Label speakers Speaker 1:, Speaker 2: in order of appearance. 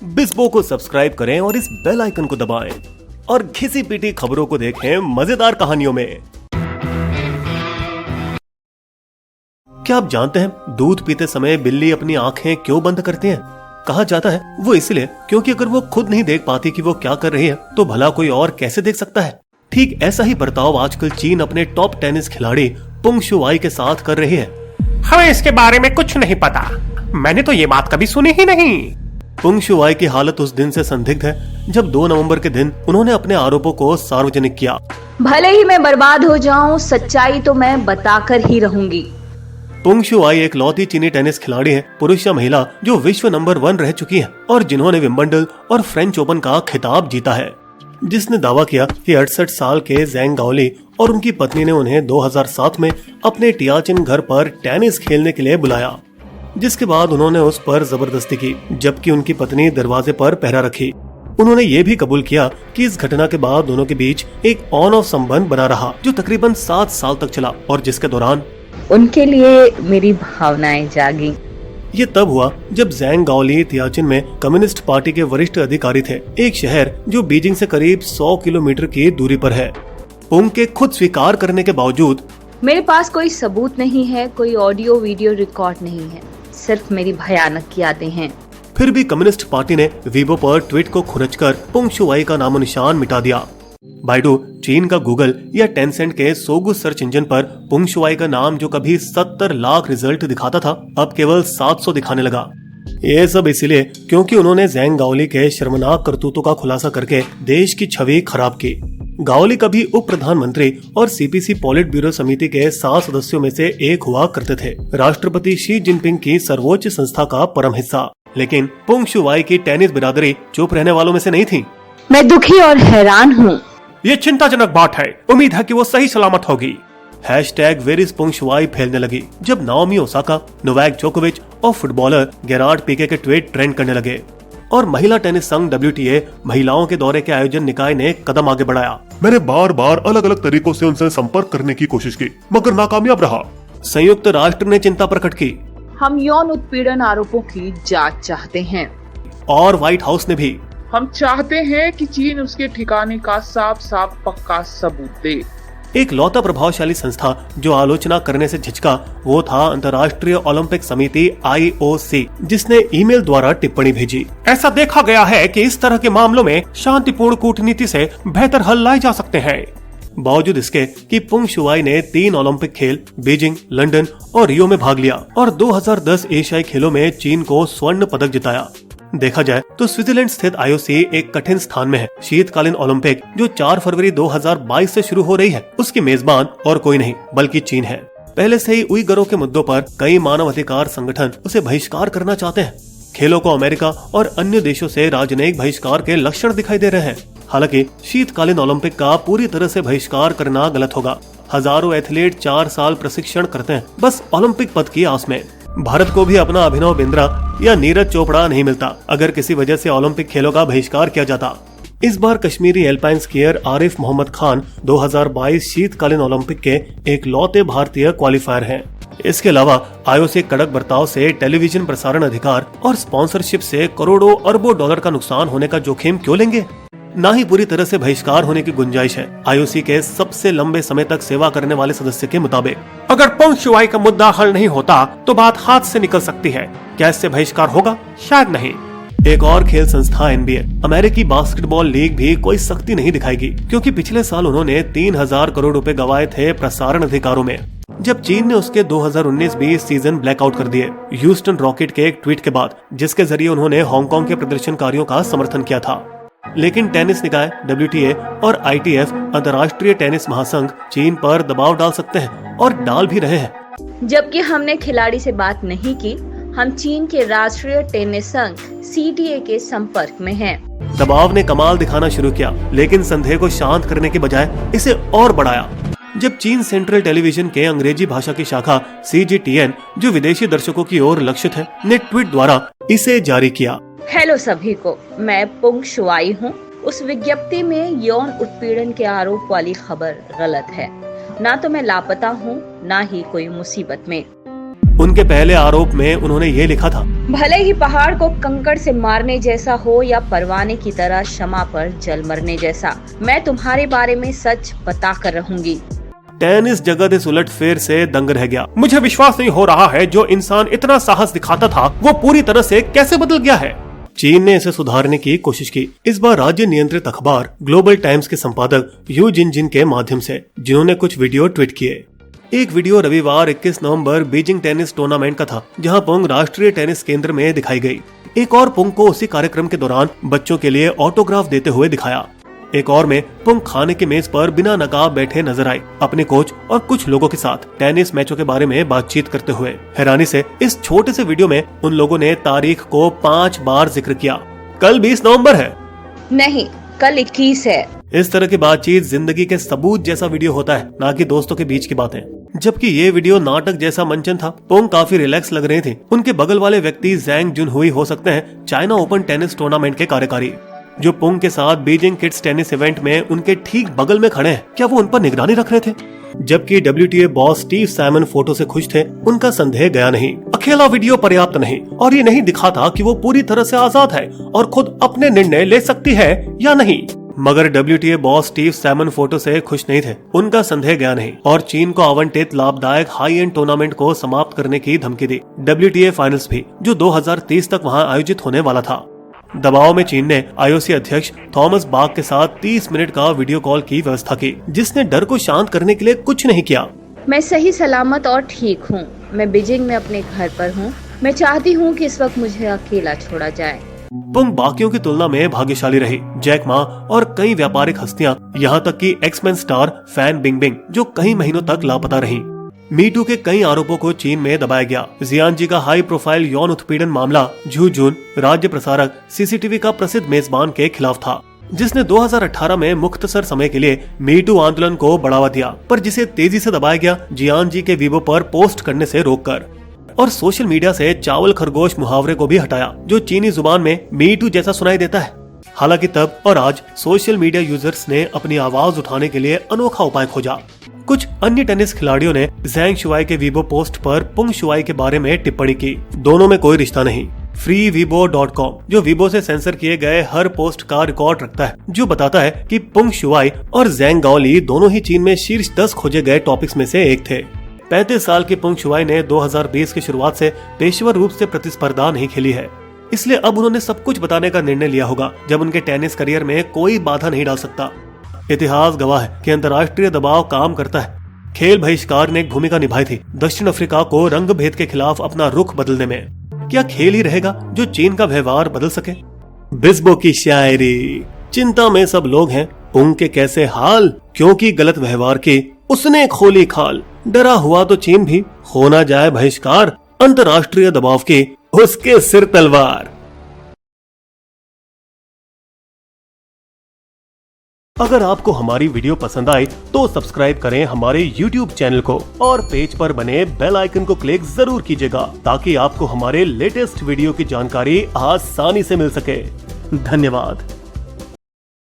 Speaker 1: बिस्बो को सब्सक्राइब करें और इस बेल आइकन को दबाएं और घिसी पिटी खबरों को देखें मजेदार कहानियों में। क्या आप जानते हैं दूध पीते समय बिल्ली अपनी आंखें क्यों बंद करती है? कहा जाता है वो इसलिए क्योंकि अगर वो खुद नहीं देख पाती कि वो क्या कर रही है तो भला कोई और कैसे देख सकता है। ठीक ऐसा ही बर्ताव आजकल चीन अपने टॉप टेनिस खिलाड़ी पुंग शुआई के साथ कर रही है।
Speaker 2: हमें इसके बारे में कुछ नहीं पता, मैंने तो ये बात कभी सुनी ही नहीं।
Speaker 1: पुंग शुआई की हालत उस दिन से संदिग्ध है जब 2 नवंबर के दिन उन्होंने अपने आरोपों को सार्वजनिक किया।
Speaker 3: भले ही मैं बर्बाद हो जाऊं, सच्चाई तो मैं बताकर ही रहूंगी।
Speaker 1: पुंग शुआई एक लौती चीनी टेनिस खिलाड़ी है, पुरुष या महिला, जो विश्व नंबर 1 रह चुकी है और जिन्होंने विंबलडन और फ्रेंच ओपन का खिताब जीता है। जिसने दावा किया कि 68 साल के ज़ैंग गाओली और उनकी पत्नी ने उन्हें 2007 में अपने टियाचिन घर पर टेनिस खेलने के लिए बुलाया, जिसके बाद उन्होंने उस पर जबरदस्ती की, जबकि उनकी पत्नी दरवाजे पर पहरा रखी। उन्होंने ये भी कबूल किया कि इस घटना के बाद दोनों के बीच एक ऑन ऑफ संबंध बना रहा जो तकरीबन 7 साल तक चला और जिसके दौरान
Speaker 3: उनके लिए मेरी भावनाएं जागी।
Speaker 1: ये तब हुआ जब ज़ैंग गाओली तियाचिन में कम्युनिस्ट पार्टी के वरिष्ठ अधिकारी थे, एक शहर जो बीजिंग से करीब 100 किलोमीटर की दूरी पर है। पुंग के खुद स्वीकार करने के बावजूद
Speaker 3: मेरे पास कोई सबूत नहीं है, कोई ऑडियो वीडियो रिकॉर्ड नहीं है, सिर्फ मेरी भयानक यादें हैं।
Speaker 1: फिर भी कम्युनिस्ट पार्टी ने वीबो पर ट्वीट को खुरचकर पुंग शुआई का नामो निशान मिटा दिया। बाइडू, चीन का गूगल या टेंसेंट के सोगु सर्च इंजन पर पुंग शुआई का नाम जो कभी 70 लाख रिजल्ट दिखाता था अब केवल 700 दिखाने लगा। ये सब इसलिए क्योंकि उन्होंने ज़ैंग गाओली के शर्मनाक करतूतों का खुलासा करके देश की छवि खराब की। गाओली कभी उप प्रधानमंत्री और सीपीसी पॉलिट ब्यूरो समिति के 7 सदस्यों में से एक हुआ करते थे, राष्ट्रपति शी जिनपिंग की सर्वोच्च संस्था का परम हिस्सा। लेकिन पुंग शुआई की टेनिस बिरादरी चुप रहने वालों में से नहीं थी।
Speaker 3: मैं दुखी और हैरान हूँ।
Speaker 2: ये चिंताजनक बात है, उम्मीद है कि वो सही सलामत होगी।
Speaker 1: #वेरिसपुंगशुआई फैलने लगी जब नाओमी ओसाका, नोवाक जोकोविच और फुटबॉलर गेरार्ड पीके के ट्वीट ट्रेंड करने लगे और महिला टेनिस संघ WTA महिलाओं के दौरे के आयोजन निकाय ने कदम आगे बढ़ाया।
Speaker 4: मैंने बार बार अलग अलग तरीकों से उनसे संपर्क करने की कोशिश की मगर नाकामयाब रहा।
Speaker 1: संयुक्त राष्ट्र ने चिंता प्रकट की।
Speaker 5: हम यौन उत्पीड़न आरोपों की जांच चाहते हैं
Speaker 1: और व्हाइट हाउस ने भी।
Speaker 5: हम चाहते हैं कि चीन उसके ठिकाने का साफ साफ पक्का सबूत दे।
Speaker 1: एक लौता प्रभावशाली संस्था जो आलोचना करने से झिझका वो था अंतर्राष्ट्रीय ओलंपिक समिति IOC, जिसने ईमेल द्वारा टिप्पणी भेजी।
Speaker 2: ऐसा देखा गया है कि इस तरह के मामलों में शांतिपूर्ण कूटनीति से बेहतर हल लाए जा सकते हैं।
Speaker 1: बावजूद इसके कि पुंग शुआई ने 3 ओलंपिक खेल बीजिंग, लंदन और रियो में भाग लिया और 2010 एशियाई खेलों में चीन को स्वर्ण पदक जिताया। देखा जाए तो स्विट्जरलैंड स्थित IOC एक कठिन स्थान में है। शीतकालीन ओलंपिक जो 4 फरवरी 2022 से शुरू हो रही है उसकी मेजबान और कोई नहीं बल्कि चीन है। पहले से ही उइगरों के मुद्दों पर कई मानवाधिकार संगठन उसे बहिष्कार करना चाहते हैं। खेलों को अमेरिका और अन्य देशों से राजनयिक बहिष्कार के लक्षण दिखाई दे रहे हैं। हालांकि शीतकालीन ओलंपिक का पूरी तरह से बहिष्कार करना गलत होगा। हजारों एथलीट 4 साल प्रशिक्षण करते हैं बस ओलंपिक पद की आस में। भारत को भी अपना अभिनव बिंद्रा या नीरज चोपड़ा नहीं मिलता अगर किसी वजह से ओलंपिक खेलों का बहिष्कार किया जाता। इस बार कश्मीरी एल्पाइन स्कीयर आरिफ मोहम्मद खान 2022 शीतकालीन ओलंपिक के एक लौते भारतीय क्वालिफायर हैं। इसके अलावा IOC कड़क बर्ताव से टेलीविजन प्रसारण अधिकार और स्पॉन्सरशिप से करोड़ों अरबों डॉलर का नुकसान होने का जोखिम क्यों लेंगे? ना ही पूरी तरह से बहिष्कार होने की गुंजाइश है। IOC के सबसे लंबे समय तक सेवा करने वाले सदस्य के मुताबिक
Speaker 2: अगर पुंग शुआई का मुद्दा हल नहीं होता तो बात हाथ से निकल सकती है। क्या इससे बहिष्कार होगा? शायद नहीं।
Speaker 1: एक और खेल संस्था NBA, अमेरिकी बास्केटबॉल लीग भी कोई सख्ती नहीं दिखाएगी क्योंकि पिछले साल उन्होंने 3000 करोड़ रुपए गंवाए थे प्रसारण अधिकारों में जब चीन ने उसके 2019-20 सीजन ब्लैकआउट कर दिए ह्यूस्टन रॉकेट के एक ट्वीट के बाद, जिसके जरिए उन्होंने हांगकांग के प्रदर्शनकारियों का समर्थन किया था। लेकिन टेनिस निकाय WTA और ITF अंतर्राष्ट्रीय टेनिस महासंघ चीन पर दबाव डाल सकते हैं और डाल भी रहे हैं।
Speaker 3: जबकि हमने खिलाड़ी से बात नहीं की, हम चीन के राष्ट्रीय टेनिस संघ CTA के संपर्क में हैं।
Speaker 1: दबाव ने कमाल दिखाना शुरू किया लेकिन संदेह को शांत करने के बजाय इसे और बढ़ाया जब चीन सेंट्रल टेलीविजन के अंग्रेजी भाषा की शाखा CGTN, जो विदेशी दर्शकों की ओर लक्षित है, ने ट्वीट द्वारा इसे जारी किया।
Speaker 3: हेलो सभी को, मैं पुंग शुआई हूँ। उस विज्ञप्ति में यौन उत्पीड़न के आरोप वाली खबर गलत है। ना तो मैं लापता हूँ, ना ही कोई मुसीबत में।
Speaker 1: उनके पहले आरोप में उन्होंने ये लिखा था,
Speaker 3: भले ही पहाड़ को कंकड़ से मारने जैसा हो या परवाने की तरह शमा पर जल मरने जैसा, मैं तुम्हारे बारे में सच बता कर रहूंगी।
Speaker 1: टेनिस जगत इस उलटफेर से दंग रह गया।
Speaker 2: मुझे विश्वास नहीं हो रहा है, जो इंसान इतना साहस दिखाता था वो पूरी तरह से कैसे बदल गया है।
Speaker 1: चीन ने इसे सुधारने की कोशिश की, इस बार राज्य नियंत्रित अखबार ग्लोबल टाइम्स के संपादक यू जिन के माध्यम से, जिन्होंने कुछ वीडियो ट्वीट किए। एक वीडियो रविवार 21 नवंबर बीजिंग टेनिस टूर्नामेंट का था, जहां पुंग राष्ट्रीय टेनिस केंद्र में दिखाई गई। एक और पुंग को उसी कार्यक्रम के दौरान बच्चों के लिए ऑटोग्राफ देते हुए दिखाया। एक और में पुंग खाने की मेज पर बिना नकाब बैठे नजर आई, अपने कोच और कुछ लोगों के साथ टेनिस मैचों के बारे में बातचीत करते हुए। हैरानी से इस छोटे से वीडियो में उन लोगों ने तारीख को 5 बार जिक्र किया। कल 20 नवंबर है,
Speaker 3: नहीं कल 21 है।
Speaker 1: इस तरह की बातचीत जिंदगी के सबूत जैसा वीडियो होता है, ना कि दोस्तों के बीच की बातें। जबकि ये वीडियो नाटक जैसा मंचन था। पुंग काफी रिलैक्स लग रहे थे। उनके बगल वाले व्यक्ति जैंग जुनहुई हो सकते हैं चाइना ओपन टेनिस टूर्नामेंट के कार्यकारी, जो पुंग के साथ बीजिंग किड्स टेनिस इवेंट में उनके ठीक बगल में खड़े हैं। क्या वो उन पर निगरानी रख रहे थे? जबकि WTA boss Steve Simon photo से खुश थे, उनका संदेह गया नहीं।
Speaker 2: अकेला वीडियो पर्याप्त नहीं, और ये नहीं दिखाता कि वो पूरी तरह से आजाद है और खुद अपने निर्णय ले सकती है या नहीं।
Speaker 1: मगर WTA boss Steve Simon photo से खुश नहीं थे, उनका संदेह गया नहीं और चीन को आवंटित लाभदायक हाई एंड टूर्नामेंट को समाप्त करने की धमकी दी। WTA फाइनल्स भी, जो 2030 तक वहां आयोजित होने वाला था। दबाव में चीन ने IOC अध्यक्ष थॉमस बाक के साथ 30 मिनट का वीडियो कॉल की व्यवस्था की, जिसने डर को शांत करने के लिए कुछ नहीं किया।
Speaker 3: मैं सही सलामत और ठीक हूँ। मैं बीजिंग में अपने घर पर हूँ। मैं चाहती हूँ कि इस वक्त मुझे अकेला छोड़ा जाए।
Speaker 1: पुंग बाकियों की तुलना में भाग्यशाली रही। जैक मा और कई व्यापारिक हस्तियां, यहाँ तक कि एक्समैन स्टार फैन बिंगबिंग, जो कई महीनों तक लापता रहीं। मीटू के कई आरोपों को चीन में दबाया गया। जियांजी का हाई प्रोफाइल यौन उत्पीड़न मामला झू जून राज्य प्रसारक CCTV का प्रसिद्ध मेजबान के खिलाफ था, जिसने 2018 में मुख्तसर समय के लिए मीटू आंदोलन को बढ़ावा दिया, पर जिसे तेजी से दबाया गया जियांजी के वीबो पर पोस्ट करने से रोककर, और सोशल मीडिया से चावल खरगोश मुहावरे को भी हटाया, जो चीनी जुबान में मीटू जैसा सुनाई देता है। हालांकि तब और आज सोशल मीडिया यूजर्स ने अपनी आवाज उठाने के लिए अनोखा उपाय खोजा। कुछ अन्य टेनिस खिलाड़ियों ने ज़ैंग शुआई के वीबो पोस्ट पर पुंग शुआई के बारे में टिप्पणी की। दोनों में कोई रिश्ता नहीं। freeweibo.com, जो वीबो से सेंसर किए गए हर पोस्ट का रिकॉर्ड रखता है, जो बताता है कि पुंग शुआई और ज़ैंग गाओली दोनों ही चीन में शीर्ष 10 खोजे गए टॉपिक्स में से एक थे। 35 साल की पुंग शुआई ने 2020 की शुरुआत से पेशेवर रूप से प्रतिस्पर्धा नहीं खेली है, इसलिए अब उन्होंने सब कुछ बताने का निर्णय लिया होगा, जब उनके टेनिस करियर में कोई बाधा नहीं डाल सकता। इतिहास गवाह है कि अंतर्राष्ट्रीय दबाव काम करता है। खेल बहिष्कार ने एक भूमिका निभाई थी दक्षिण अफ्रीका को रंग भेद के खिलाफ अपना रुख बदलने में। क्या खेल ही रहेगा जो चीन का व्यवहार बदल सके? बिस्बो की शायरी। चिंता में सब लोग हैं, पुंग के कैसे हाल, क्योंकि गलत व्यवहार की उसने खोली खाल। डरा हुआ तो चीन भी, हो ना जाए बहिष्कार, अंतर्राष्ट्रीय दबाव की उसके सिर तलवार। अगर आपको हमारी वीडियो पसंद आई तो सब्सक्राइब करें हमारे YouTube चैनल को और पेज पर बने बेल आइकन को क्लिक जरूर कीजिएगा, ताकि आपको हमारे लेटेस्ट वीडियो की जानकारी आसानी से मिल सके। धन्यवाद।